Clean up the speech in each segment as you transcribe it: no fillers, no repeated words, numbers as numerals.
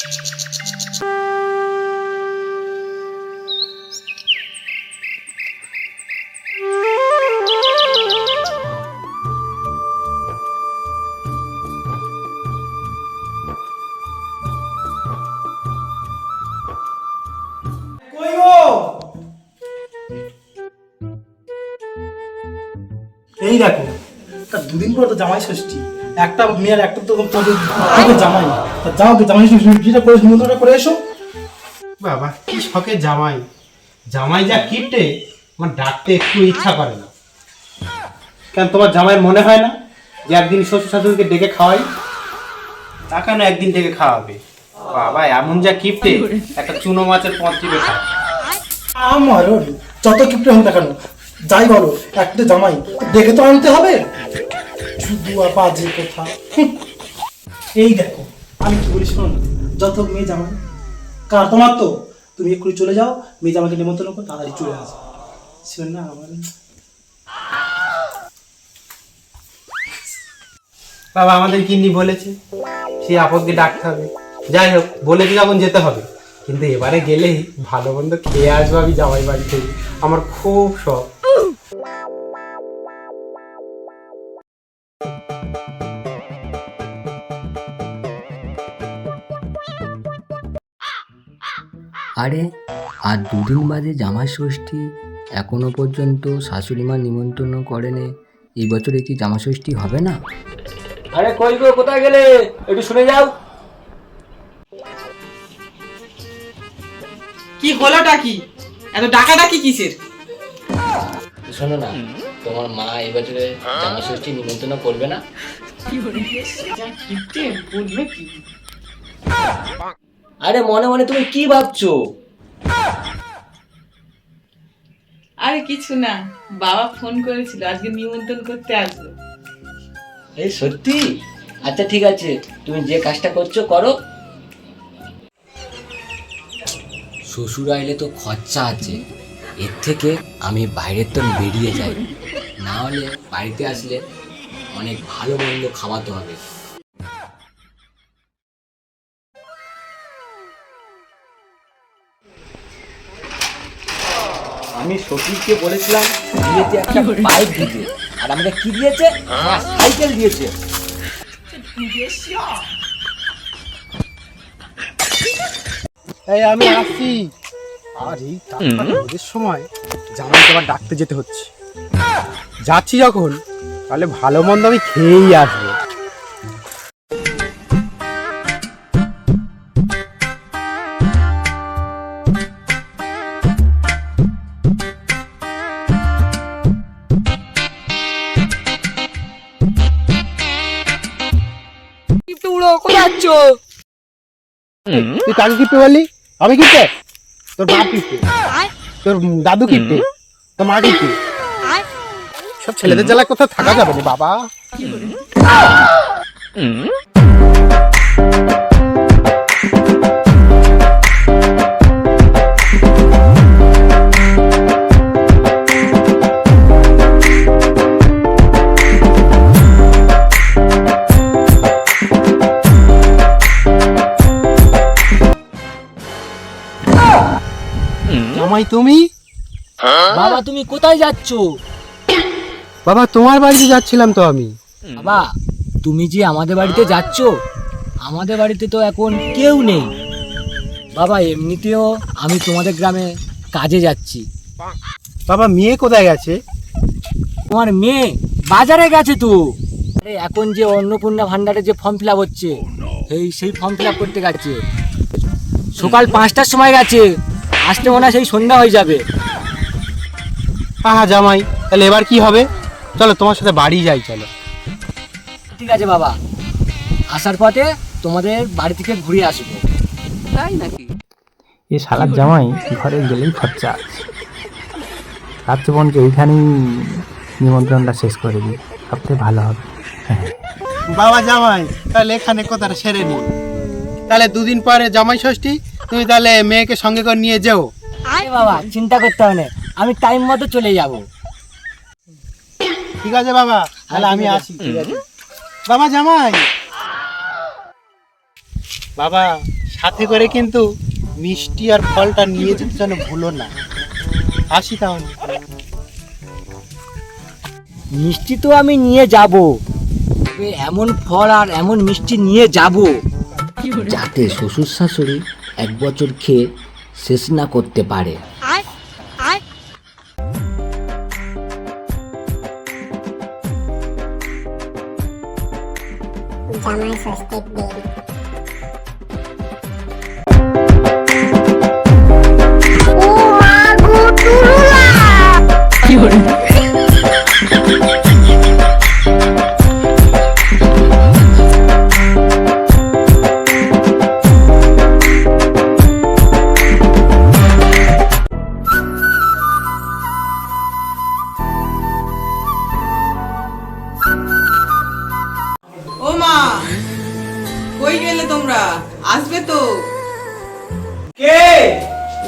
এই দেখো, তার দুদিন পর তো জামাই ষষ্ঠী, একটা মেয়ের একটা তো জামাই, যাও তো জামাই ষষ্ঠীটা করে নিমন্ত্রণটা করে এসো। বাবা কি শখের জামাই, জামাই যা কিপটে আমার ডাকতে একটু ইচ্ছা করে না। কেন তোমার জামাইয়ের মনে হয় না যে একদিন শ্বশুর শাশুড়িকে ডেকে খাওয়াই? তা কেন একদিন ডেকে খাওয়াবে? বাবা এমন যা কিপটে, একটা চুনো মাছের পথ চিপে খায়। আমার যত কিপটে হোক না কেন, যাই বলো, একটা জামাই দেখে তো আনতে হবে, শুধু আর বাজে কথা। এই দেখো, আমি কি বলি শোনো, যত মেয়ে জামাই কার, তোমার তো, তুমি একটু চলে যাও, মেয়ে জামাইকে নিমন্ত্রণ করো, তাড়াতাড়ি চলে আসো। শোন না আমার বাবা আমাদের কিন্নি বলেছে সেই আপদকে ডাকতে হবে, যাই হোক বলেছি যখন যেতে হবে, কিন্তু এবারে গেলেই ভালো মন্দ খেয়ে আসবো আমি জামাই বাড়ি থেকে, আমার খুব শখ। আরে আর দুদিন বাদে জামাই ষষ্ঠী, এখনো পর্যন্ত শাশুড়ি মা নিমন্ত্রণ করেনি, এই বছরে কি জামাই ষষ্ঠী হবে না? আরে কই গো, কোথায় গেলে? একটু শুনে যাও। কি হলোটা কি, এত ডাকাডাকি কিসের? শোনো না, তোমার মা এই বছরে জামাই ষষ্ঠী নিমন্ত্রণ করবে না? বলবে কি? আরে মনে মনে তুমি কি ভাবছো? আরে কিছু না, বাবা ফোন করেছিল আজকে নিমন্ত্রণ করতে আসবে। এই সত্যি? আচ্ছা ঠিক আছে, তুমি যে কাজটা করছো করো। শ্বশুর আইলে তো খরচা আছে, এর থেকে আমি বাইরের তো বেরিয়ে যাই, না হলে বাড়িতে আসলে অনেক ভালো মন্দ খাওয়াতে হবে। আমি শ্বশুরকে বলেছিলাম বিয়েতে একটা বাইক দিতে, আর আমাকে কি দিয়েছে? সাইকেল দিয়েছে। এই আমি আসছি। আর এই ওদের সময় জামাইকে আবার ডাকতে যেতে হচ্ছে, যাচ্ছি যখন তাহলে ভালো মন্দ আমি খেয়েই আসবো। তুই কাকে কিপটে বললি? আমি কিপটে? তোর বাপ কিপটে, তোর দাদু কিপটে, তোর মা কিপটে। সব ছেলেদের জ্বালায় কোথাও থাকা যাবে না বাবা। জামাই তুমি? বাবা তুমি কোথায় যাচ্ছো? বাবা তোমার বাড়িতে যাচ্ছিলাম তো আমি। বাবা তুমি যে আমাদের বাড়িতে যাচ্ছো, আমাদের বাড়িতে তো এখন কেউ নেই। বাবা এমনিতেও আমি তোমাদের গ্রামে কাজে যাচ্ছি। বাবা মেয়ে কোথায় গেছে? তোমার মেয়ে বাজারে গেছে তো। আরে এখন যে অন্নপূর্ণা ভান্ডারে যে ফর্ম ফিল আপ হচ্ছে, সেই ফর্ম ফিল আপ করতে গেছে। সকাল 5টার সময় গেছে, আসতে মনে হয় সেই সন্ধ্যা হয়ে যাবে। হ্যাঁ জামাই, তাহলে এবার কি হবে? চলো তোমার সাথে বাড়ি যাই, চলো। ঠিক আছে বাবা, আসার পথে তোমাদের বাড়ি থেকে ঘুরে আসবো। তাই নাকি? এ শালার জামাই ঘরে গেলেই খরচা আছে, রাত্রে বন্ধু এইখানেই নিমন্ত্রণটা শেষ করে দিই, সবথেকে ভালো হবে। বাবা জামাই তাহলে এখানে কথাটা সেরে নি, তাহলে দুদিন পরে জামাই ষষ্ঠী, তুমি তাহলে মেয়েকে সঙ্গে করে নিয়ে যাও। আরে বাবা চিন্তা করতে হবে না, আমি টাইম মতো চলে যাব। ঠিক আছে বাবা, তাহলে আমি আসি। ঠিক আছে বাবা জামাই। বাবা সাথে করে কিন্তু মিষ্টি আর ফলটা নিয়ে যেতে যেন ভুলো না। আসি তাহলে। মিষ্টি তো আমি নিয়ে যাব, তবে এমন ফল আর এমন মিষ্টি নিয়ে যাব যাতে শ্বশুর শাশুড়ি 1 বছর খেয়ে শেষ না করতে পারে। জামাই ষষ্ঠীর দিন ও মা, কই গেলে তোমরা? আসবে তো? কে?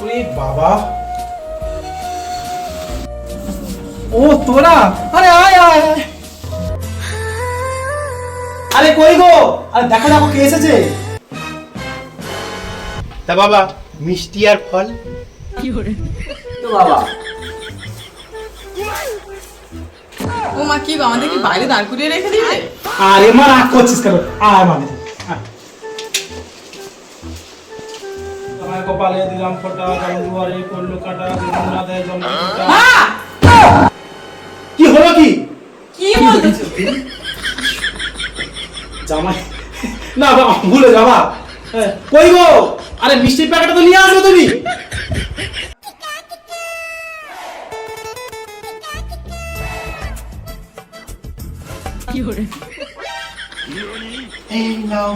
ওরে বাবা, ও তোরা? আরে আয় আয় আয়। আরে কই গো? আরে দেখো দেখো কে এসেছে। তা বাবা, মিষ্টি আর ফল? তো বাবা, ও মা, কি গো, আমাদের কি বাইরে দাঁড় করিয়ে রেখে দিবে? আরে মা রাগ করছিস কেন? আয় মানে তোমার কপালে দিলাম ফোঁটা, কারণ দুয়ারে পড়লো কাটা, দিলাম না দেয় জন্ম ফোঁটা। কি হলো কি? কি বলতেছো? জামাই না বাবা, ভুলে যাবা। কই গো? আরে মিষ্টির প্যাকেটটা তো নিয়ে আসবে তুমি। এই নাও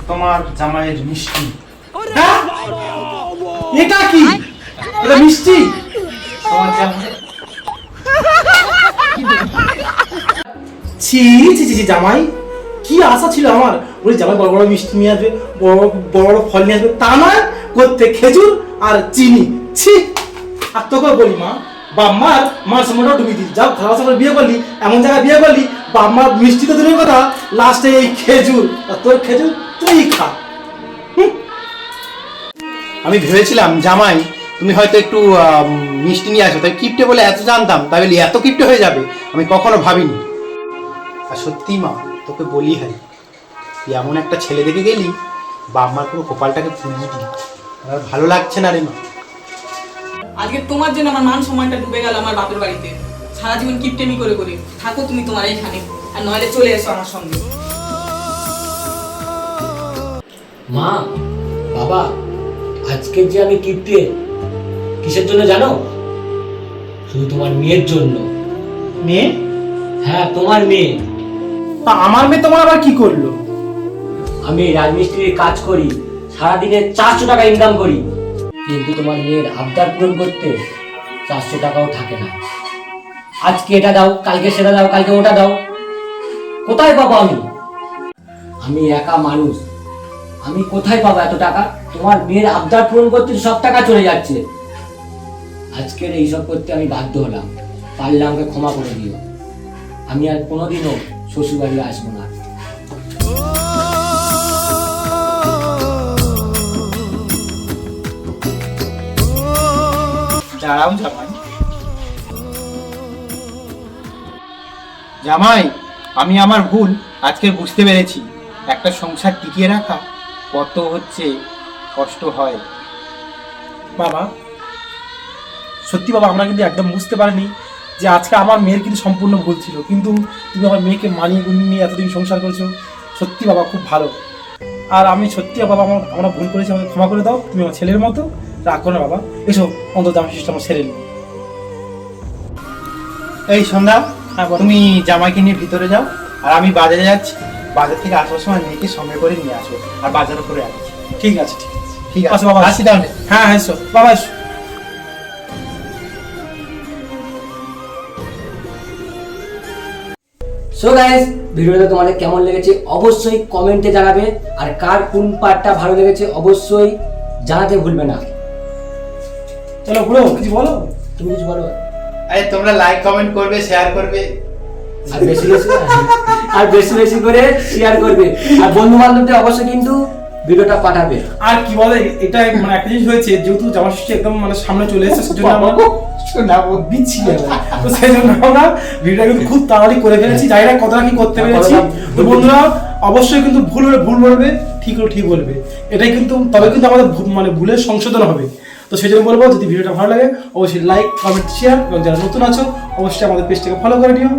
তোমার জামাইয়ের মিষ্টি। হ্যাঁ? এটা কি? এটা মিষ্টি? তোমার জামাই ছি ছি ছি ছি, জামাই কি আশা ছিল আমার, ওই জামাই বড় বড় মিষ্টি নিয়ে আসবে, বড় বড় ফল নিয়ে আসবে, তা নয় করতে খেজুর আর চিনি। ছি। আর তোকে বলি মা, বাম্মার মার সময়টা ডুবি দিস, যাও খারাপ সময় বিয়ে করলি, এমন জায়গায় বিয়ে করলি, বাম্মার মিষ্টি তো দূরের কথা, লাস্টে এই খেজুর, আর তোর খেজুর তুই খা। আমি ভেবেছিলাম জামাই তুমি হয়তো একটু মিষ্টি নিয়ে আসো, তাই কিপটে বলে এত জানতাম, তাহলে এত কিপটে হয়ে যাবে আমি কখনো ভাবিনি। আর সত্যি মা, তোকে বলি হয়, তুই এমন একটা ছেলে দেখে গেলি, বাম্মার পুরো কপালটাকে ফুলিয়ে দিলি। আমার ভালো লাগছে না রে মা। আজকে তোমার জন্য আমার মান সম্মানটা ডুবে গেল আমার বাপের বাড়িতে। সারা জীবন কিপটেমি করে করে থাকো তুমি তোমার এইখানে, আর নইলে চলে এসো আমার সঙ্গে। মা, বাবা, আজকে যে আমি কিপ্টে, কিসের জন্য জানো? শুধু তোমার মেয়ের জন্য। মেয়ে? হ্যাঁ, তোমার মেয়ে। তা আমার মেয়ে তোমার আবার কি করলো? আমি রাজমিস্ত্রির কাজ করি, সারাদিনে 400 টাকা ইনকাম করি, কিন্তু তোমার মেয়ের আবদার পূরণ করতে 400 টাকাও থাকে না। আজকে এটা দাও, কালকে সেটা দাও, কালকে ওটা দাও, কোথায় পাবো আমি? আমি একা মানুষ, আমি কোথায় পাবো এত টাকা? তোমার মেয়ের আবদার পূরণ করতে সব টাকা চলে যাচ্ছে। আজকের এইসব করতে আমি বাধ্য হলাম, পারলে আমাকে ক্ষমা করে দিও। আমি আর কোনোদিনও শ্বশুর বাড়ি আসবো না। দাঁড়াও জামাই। জামাই, আমি আমার ভুল আজকে বুঝতে পেরেছি। একটা সংসার টিকিয়ে রাখা কত হচ্ছে কষ্ট হয়। বাবা সত্যি বাবা, আমরা কিন্তু একদম বুঝতে পারিনি যে আজকে আমার মেয়ের কিন্তু সম্পূর্ণ ভুল ছিল, কিন্তু তুমি আমার মেয়েকে মানিয়ে গুনিয়ে নিয়ে এতদিন সংসার করেছো। সত্যি বাবা খুব ভালো। আর আমি সত্যি বাবা, আমরা ভুল করেছি, আমাকে ক্ষমা করে দাও। তুমি আমার ছেলের মতো, রাগ করো না বাবা। এসো অন্তত আমার শিশুটা আমার ছেড়ে নিই। এই সন্ধ্যা, হ্যাঁ বলো। তুমি জামাইকে নিয়ে ভিতরে যাও, আর আমি বাজারে যাচ্ছি। বাজার থেকে আসার সময় মেয়েকে সঙ্গে করে নিয়ে আসো, আর বাজারও করে আসছি। ঠিক আছে ঠিক আছে ঠিক আছে আসো বাবা, আসি তাহলে। হ্যাঁ হ্যাঁ এসো বাবা, এসো। সো গাইস, ভিডিওটা তোমাদের কেমন লেগেছে অবশ্যই কমেন্টে জানাবে, আর কার কোন পার্টটা ভালো লেগেছে অবশ্যই জানাতে ভুলবে না। চলো বুড়ো, কিছু বলো। তুমি কিছু বলো। আরে তোমরা লাইক কমেন্ট করবে, শেয়ার করবে। আর বেশি বেশি করে শেয়ার করবে, আর বন্ধু বান্ধবদের অবশ্যই কিন্তু ভিডিওটা পাঠাবে। আর কি বলে এটা মানে একটা জিনিস হয়েছে, যেহেতু জামা ষষ্ঠী একদম মানে সামনে চলে এসেছে, সেজন্য আমরা দিচ্ছি তো সেই জন্য আমরা ভিডিওটা কিন্তু খুব তাড়াতাড়ি করে ফেলেছি। জানি না কতটা কি করতে পেরেছি। তো বন্ধুরা অবশ্যই কিন্তু ভুল হলে ভুল বলবে, ঠিক হলে ঠিক বলবে, এটাই কিন্তু, তবে কিন্তু আমাদের মানে ভুলের সংশোধন হবে। তো সেই জন্য বলবো, যদি ভিডিওটা ভালো লাগে অবশ্যই লাইক, কমেন্ট, শেয়ার, এবং যারা নতুন আছো অবশ্যই আমাদের পেজটাকে ফলো করে নিও।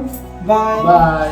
বাই।